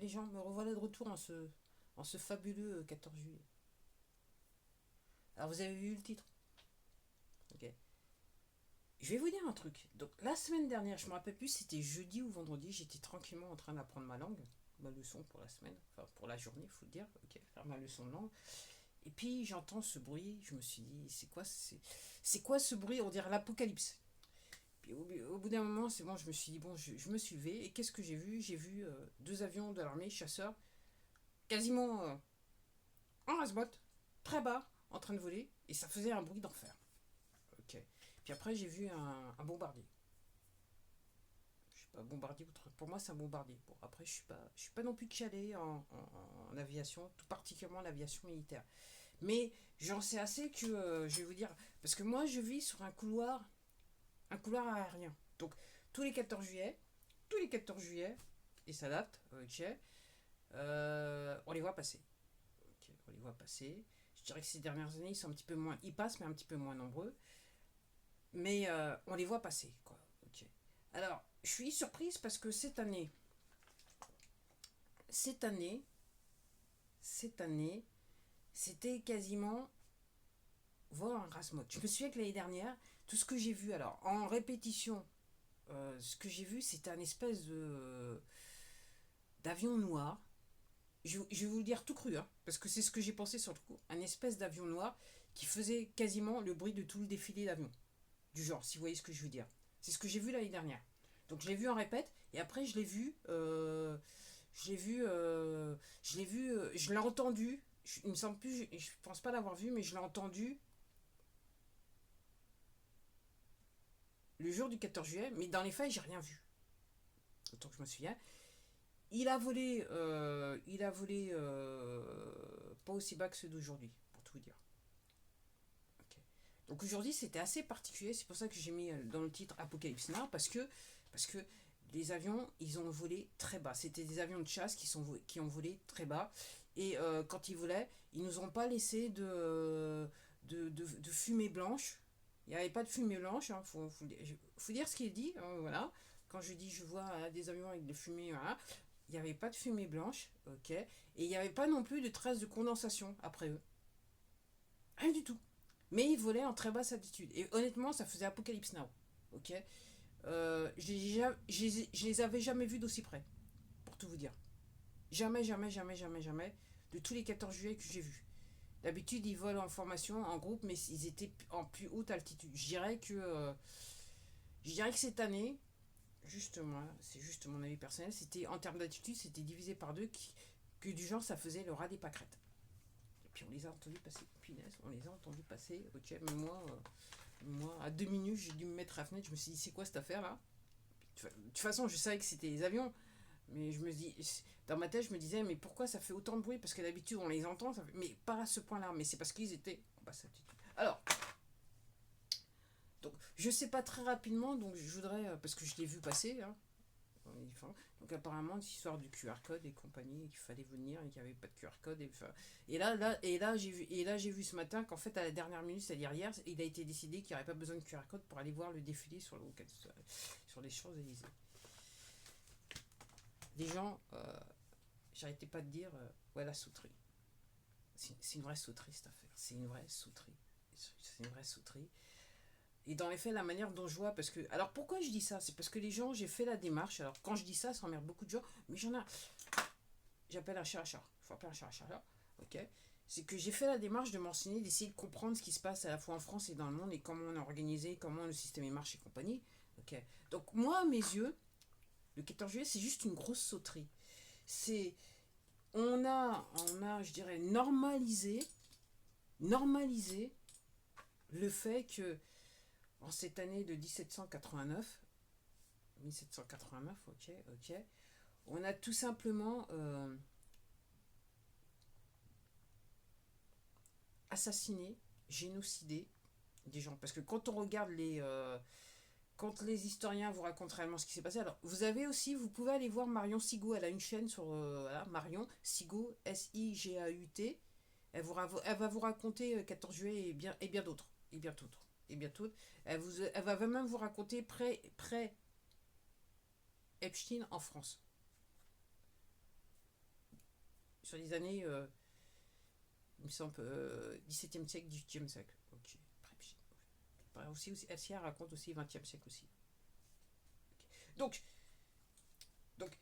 les gens, me revoilà de retour en ce fabuleux 14 juillet. Alors vous avez vu le titre, ok. Je vais vous dire un truc. Donc la semaine dernière, je me rappelle plus si c'était jeudi ou vendredi, j'étais tranquillement en train d'apprendre ma langue, ma leçon pour la semaine, enfin pour la journée, faut le dire, ok, faire ma leçon de langue. Et puis j'entends ce bruit, je me suis dit, c'est quoi ce bruit? On dirait l'apocalypse. Puis au bout d'un moment, c'est bon, je me suis dit, bon, je me suis levé, et qu'est-ce que j'ai vu? J'ai vu deux avions de l'armée, chasseurs, quasiment en rasbotte, très bas, en train de voler, et ça faisait un bruit d'enfer. Ok. Puis après, j'ai vu un bombardier. Je sais pas, bombardier, pour moi, c'est un bombardier. Bon, après, je suis pas non plus calé en aviation, tout particulièrement l'aviation militaire. Mais j'en sais assez que, je vais vous dire, parce que moi, je vis sur un couloir aérien. Donc, tous les 14 juillet, tous les 14 juillet, et ça date, ok, on les voit passer. Ok, on les voit passer. Je dirais que ces dernières années, ils sont un petit peu moins, ils passent, mais un petit peu moins nombreux. Mais on les voit passer, quoi. Ok. Alors, je suis surprise parce que cette année, cette année, c'était quasiment voir un Rasmod. Je me souviens que l'année dernière, tout ce que j'ai vu, alors en répétition, ce que j'ai vu, c'était un espèce d'avion noir. Je vais vous le dire tout cru, hein, parce que c'est ce que j'ai pensé sur le coup. Un espèce d'avion noir qui faisait quasiment le bruit de tout le défilé d'avions. Du genre, si vous voyez ce que je veux dire. C'est ce que j'ai vu l'année dernière. Donc je l'ai vu en répète, et après je l'ai entendu. Il me semble plus, je pense pas l'avoir vu, mais je l'ai entendu le jour du 14 juillet, mais dans les faits, j'ai rien vu. Autant que je me souviens. Il a volé pas aussi bas que ceux d'aujourd'hui, pour tout vous dire. Ok. Donc aujourd'hui, c'était assez particulier. C'est pour ça que j'ai mis dans le titre Apocalypse Now, parce que les avions, ils ont volé très bas. C'était des avions de chasse qui ont volé très bas. Et quand ils volaient, ils nous ont pas laissé de fumée blanche. Il n'y avait pas de fumée blanche. Hein. Faut dire ce qu'il dit. Hein, voilà. Quand je dis je vois des avions avec de fumée, voilà. Il n'y avait pas de fumée blanche. Ok. Et il n'y avait pas non plus de traces de condensation après eux. Rien du tout. Mais ils volaient en très basse altitude. Et honnêtement, ça faisait Apocalypse Now. Ok. Je les avais jamais vus d'aussi près, pour tout vous dire. Jamais, jamais, jamais, jamais, jamais. De tous les 14 juillet que j'ai vus. D'habitude, ils volent en formation, en groupe, mais ils étaient en plus haute altitude. Je dirais que cette année, justement, c'est juste mon avis personnel, c'était en termes d'altitude, c'était divisé par deux, que du genre, ça faisait le ras des pâquerettes. Et puis on les a entendus passer. Punaise, on les a entendus passer. Ok, mais moi, à 2 minutes, j'ai dû me mettre à la fenêtre. Je me suis dit, c'est quoi cette affaire-là? De toute façon, je savais que c'était les avions. Mais dans ma tête, je me disais, mais pourquoi ça fait autant de bruit? Parce que d'habitude, on les entend, mais pas à ce point-là. Mais c'est parce qu'ils étaient en basse altitude. Alors, donc, je sais pas très rapidement, donc je voudrais, parce que je l'ai vu passer, hein, donc apparemment, l'histoire du QR code et compagnie, qu'il fallait venir et qu'il n'y avait pas de QR code. Et là, j'ai vu ce matin qu'en fait, à la dernière minute, c'est-à-dire hier, il a été décidé qu'il n'y aurait pas besoin de QR code pour aller voir le défilé sur les Champs-Élysées. Les gens, j'arrêtais pas de dire, ouais, la sauterie. C'est une vraie sauterie cette affaire. C'est une vraie sauterie. C'est une vraie sauterie. Et dans les faits, la manière dont je vois, parce que. Alors pourquoi je dis ça? C'est parce que les gens, j'ai fait la démarche. Alors quand je dis ça, ça emmerde beaucoup de gens, mais j'en ai. J'appelle un chat à chat. Il faut appeler un chat à chat là. Ok. C'est que j'ai fait la démarche de m'enseigner, d'essayer de comprendre ce qui se passe à la fois en France et dans le monde et comment on est organisé, comment le système marche et compagnie. Ok. Donc moi, à mes yeux, le 14 juillet, c'est juste une grosse sauterie. C'est. Je dirais, normalisé le fait que en cette année de 1789, ok, ok, on a tout simplement assassiné, génocidé des gens. Parce que quand les historiens vous racontent réellement ce qui s'est passé, alors vous pouvez aller voir Marion Sigaud, elle a une chaîne sur voilà, Marion Sigaud, Sigaut. Elle va vous raconter 14 juillet et bien d'autres. Et bien d'autres. Et bien d'autres. Elle va même vous raconter près Epstein en France. sur les années, il me semble, 17e siècle, 18e siècle. Ok. Elle raconte aussi 20e siècle aussi. Okay. Donc,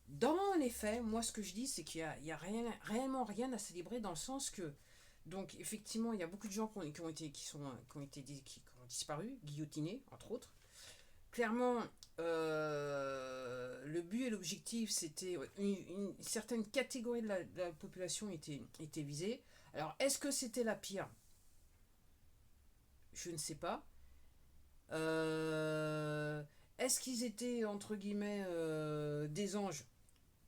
dans les faits, moi ce que je dis, c'est qu'il y a réellement rien à célébrer dans le sens que, donc effectivement, il y a beaucoup de gens qui ont disparu, guillotinés, entre autres. Clairement, le but et l'objectif, c'était une certaine catégorie de la population était visée. Alors, est-ce que c'était la pire? Je ne sais pas. Est-ce qu'ils étaient, entre guillemets, des anges?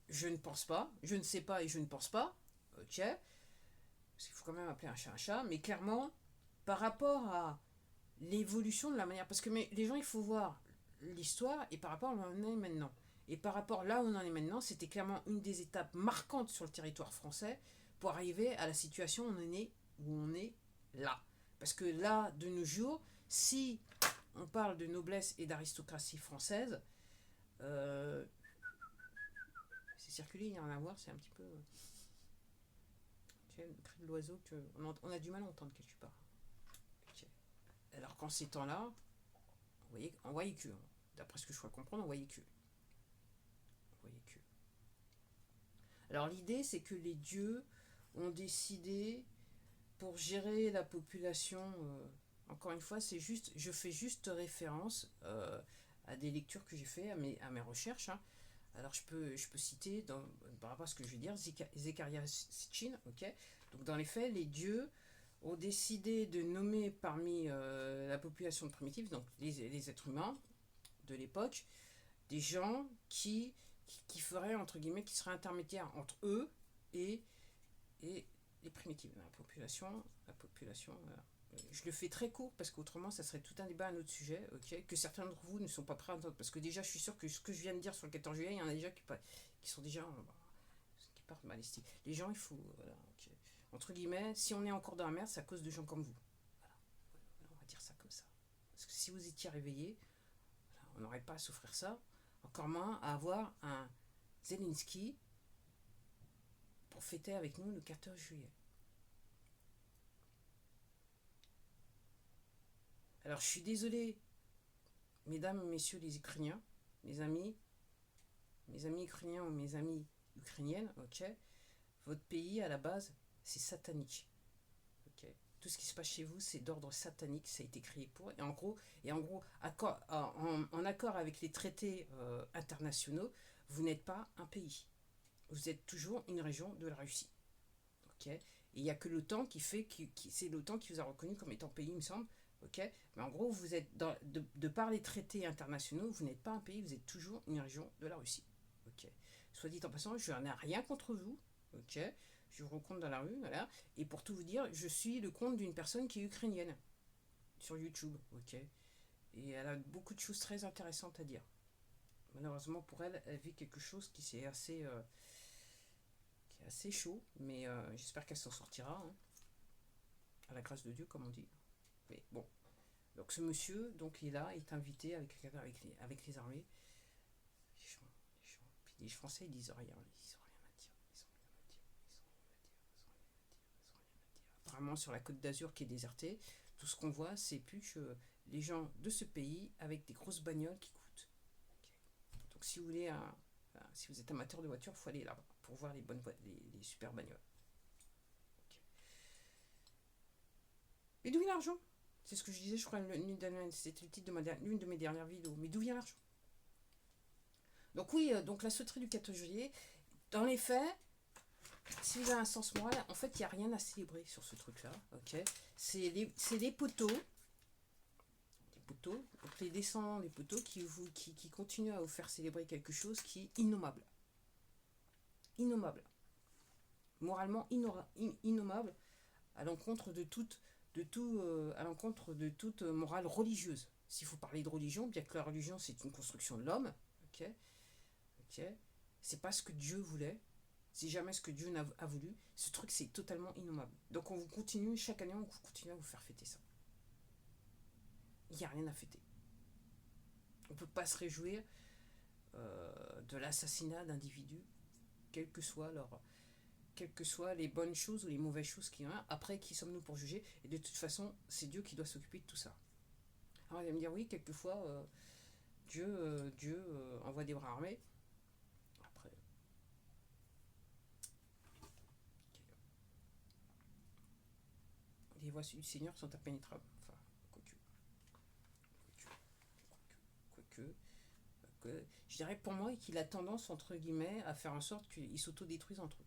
Je ne pense pas. Je ne sais pas et je ne pense pas. Ok. Parce qu'il faut quand même appeler un chat un chat. Mais clairement, par rapport à l'évolution de la manière. Parce que les gens, il faut voir l'histoire et par rapport à là où on en est maintenant. Et par rapport là où on en est maintenant, c'était clairement une des étapes marquantes sur le territoire français pour arriver à la situation où on est là. Parce que là, de nos jours, si on parle de noblesse et d'aristocratie française, c'est circulé, il y a rien à voir, c'est un petit peu. Tu sais, le cri de l'oiseau, on a du mal à entendre quelque part. Okay. Alors qu'en ces temps-là, on voyait que, d'après ce que je crois comprendre, on voyait que. Alors l'idée, c'est que les dieux ont décidé, pour gérer la population, encore une fois, je fais juste référence à des lectures que j'ai fait, à mes recherches. Hein. Alors je peux citer, par rapport à ce que je vais dire, Zecharia Sitchin, ok. Donc dans les faits, les dieux ont décidé de nommer parmi la population primitive, donc les êtres humains de l'époque, des gens qui feraient, entre guillemets, qui seraient intermédiaires entre eux et les primitifs. La population voilà. Je le fais très court parce qu'autrement ça serait tout un débat, un autre sujet, ok, que certains d'entre vous ne sont pas prêts à entendre. Parce que déjà, je suis sûr que ce que je viens de dire sur le 14 juillet, il y en a déjà qui sont déjà. Qui partent mal estimés. Les gens, il faut. Voilà, okay. Entre guillemets, si on est encore dans la merde, c'est à cause de gens comme vous. Voilà. On va dire ça comme ça. Parce que si vous étiez réveillés, voilà, on n'aurait pas à souffrir ça. Encore moins à avoir un Zelensky pour fêter avec nous le 14 juillet. Alors je suis désolé, mesdames et messieurs les Ukrainiens, mes amis ukrainiens ou mes amies ukrainiennes, ok, votre pays à la base c'est satanique, ok. Tout ce qui se passe chez vous c'est d'ordre satanique, ça a été créé pour, et en gros en accord avec les traités internationaux, vous n'êtes pas un pays, vous êtes toujours une région de la Russie, ok. Et il n'y a que l'OTAN c'est l'OTAN qui vous a reconnu comme étant pays, il me semble. Ok, mais en gros, vous êtes de par les traités internationaux, vous n'êtes pas un pays, vous êtes toujours une région de la Russie. Ok. Soit dit en passant, je n'ai rien contre vous. Ok. Je vous rencontre dans la rue, voilà. Et pour tout vous dire, je suis le compte d'une personne qui est ukrainienne sur YouTube. Ok. Et elle a beaucoup de choses très intéressantes à dire. Malheureusement pour elle, elle vit quelque chose qui est assez chaud, mais j'espère qu'elle s'en sortira. Hein. À la grâce de Dieu, comme on dit. Mais bon. Donc ce monsieur, donc il est là, il est invité avec les armées. Puis les Français ils disent rien, ils ont rien à dire. Apparemment sur la côte d'Azur qui est désertée, tout ce qu'on voit c'est plus les gens de ce pays avec des grosses bagnoles qui coûtent. Okay. Donc si vous voulez si vous êtes amateur de voitures, il faut aller là-bas pour voir les super bagnoles. Okay. Mais d'où vient l'argent? C'est ce que je disais, je crois, c'était le titre de l'une de mes dernières vidéos. Mais d'où vient l'argent? Donc oui, donc la sauterie du 14 juillet, dans les faits, si vous avez un sens moral, en fait, il n'y a rien à célébrer sur ce truc-là. Okay, c'est les poteaux. Donc les descendants des poteaux qui continuent à vous faire célébrer quelque chose qui est innommable. Innommable. Moralement innommable, à l'encontre de toute morale religieuse. S'il faut parler de religion, bien que la religion c'est une construction de l'homme, ok, c'est pas ce que Dieu voulait, c'est jamais ce que Dieu a voulu. Ce truc c'est totalement innommable. Donc on vous continue chaque année, on continue à vous faire fêter ça. Il n'y a rien à fêter. On peut pas se réjouir de l'assassinat d'individus, quelle que soit quelles que soient les bonnes choses ou les mauvaises choses qu'il y a. Après, qui sommes-nous pour juger? Et de toute façon, c'est Dieu qui doit s'occuper de tout ça. Alors, il va me dire, oui, quelquefois, Dieu envoie des bras armés. Après, les voies du Seigneur sont impénétrables. Enfin, quoique, je dirais pour moi qu'il a tendance, entre guillemets, à faire en sorte qu'ils s'autodétruisent entre eux.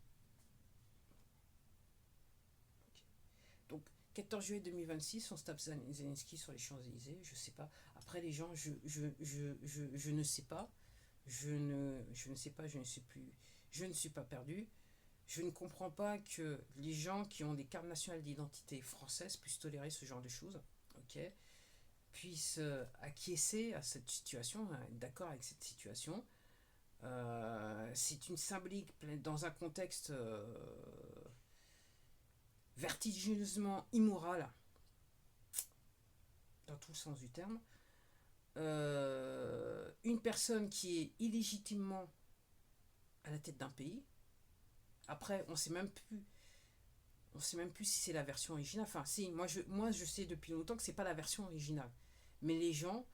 Donc, 14 juillet 2026, on se tape Zelensky sur les Champs-Élysées, je sais pas. Après, les gens, je ne sais pas. Je ne sais pas, je ne sais plus. Je ne suis pas perdu. Je ne comprends pas que les gens qui ont des cartes nationales d'identité françaises puissent tolérer ce genre de choses. Ok, puissent acquiescer à cette situation, être d'accord avec cette situation. C'est une symbolique dans un contexte vertigineusement immoral, dans tout le sens du terme. Une personne qui est illégitimement à la tête d'un pays. Après, on sait même plus si c'est la version originale. Enfin, si, moi je sais depuis longtemps que c'est pas la version originale. Mais les gens,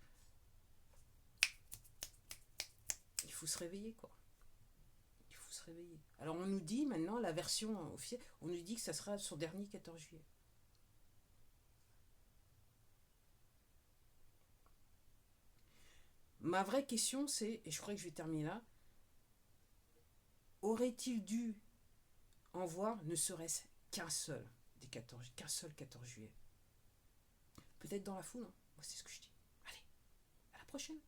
il faut se réveiller, quoi. Il faut se réveiller. Alors on nous dit maintenant, la version officielle, on nous dit que ça sera son dernier 14 juillet. Ma vraie question c'est, et je crois que je vais terminer là, aurait-il dû en voir ne serait-ce qu'un seul qu'un seul 14 juillet? Peut-être dans la foule, hein. Moi c'est ce que je dis. Allez, à la prochaine.